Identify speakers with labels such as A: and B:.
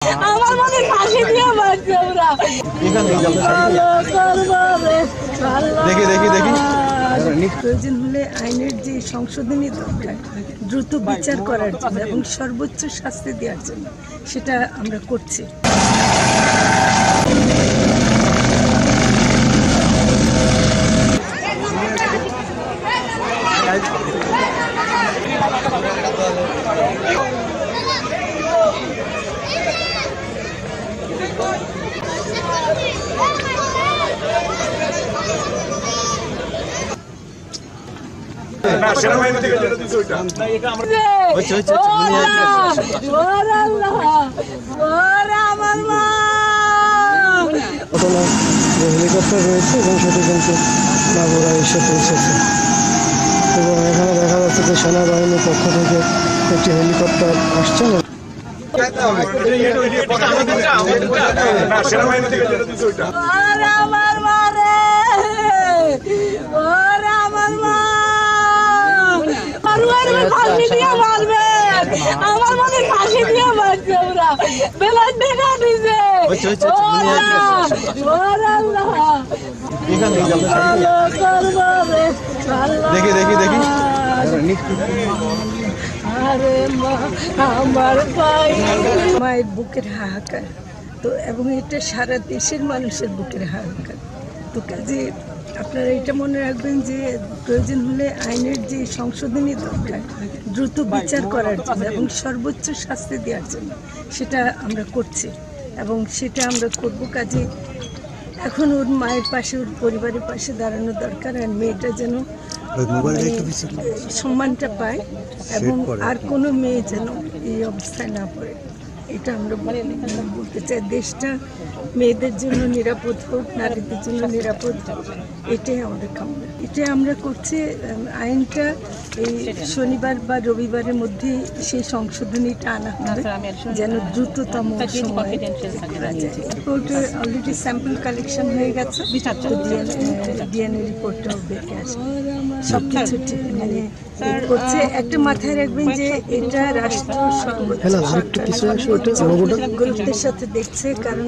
A: আমার মনে ফাঁসি দিয়ে মারছে ওরা। প্রয়োজন হলে আইনের যে সংশোধনী দরকার দ্রুত বিচার করার জন্য এবং সর্বোচ্চ শাস্তি দেওয়ার জন্য সেটা আমরা করছি।
B: হেলিকপ্টার রয়েছে এবং সেটি কিন্তু নাগরা এসে পৌঁছেছে এবং এখানে দেখা যাচ্ছে যে সেনাবাহিনীর পক্ষ থেকে একটি হেলিকপ্টার আসছে।
A: আমার মনে ফাঁসি দিয়ে মারছে ওরা, বেলায় দেখা দিছে। আরে মা, আমার মায়ের বুকের হাহাকার তো, এবং এটা সারা দেশের মানুষের বুকের হাহাকার তো। কাজে আপনারা এটা মনে রাখবেন যে প্রয়োজন হলে আইনের যে সংশোধনী দরকার দ্রুত বিচার করার জন্য এবং সর্বোচ্চ শাস্তি দেওয়ার জন্য সেটা আমরা করছি এবং সেটা আমরা করব। কাজে এখন ওর মায়ের পাশে, ওর পরিবারের পাশে দাঁড়ানো দরকার, আর মেয়েটা যেন সম্মানটা পায় এবং আর কোনো মেয়ে যেন এই অবস্থায় না পড়ে, এটা আমরা বলতে চাই। দেশটা মেয়েদের জন্য নিরাপদ হোক, নারীদের জন্য নিরাপদ হোক, এটাই আমাদের কামনা। এটাই আমরা করছি। আইনটা এই শনিবার বা রবিবারের মধ্যে সেই সংশোধনীটা আনা হবে যেন দ্রুততম সময়ে করা যায়। রিপোর্টে অলরেডি স্যাম্পল কালেকশন হয়ে গেছে, ডিএনএ রিপোর্টটাও বেরিয়ে আসবে। সব কিছু ঠিক মানে করছে। একটা মাথায় রাখবেন যে এটা রাষ্ট্র সর্বোচ্চ গুরুত্বের সাথে দেখছে, কারণ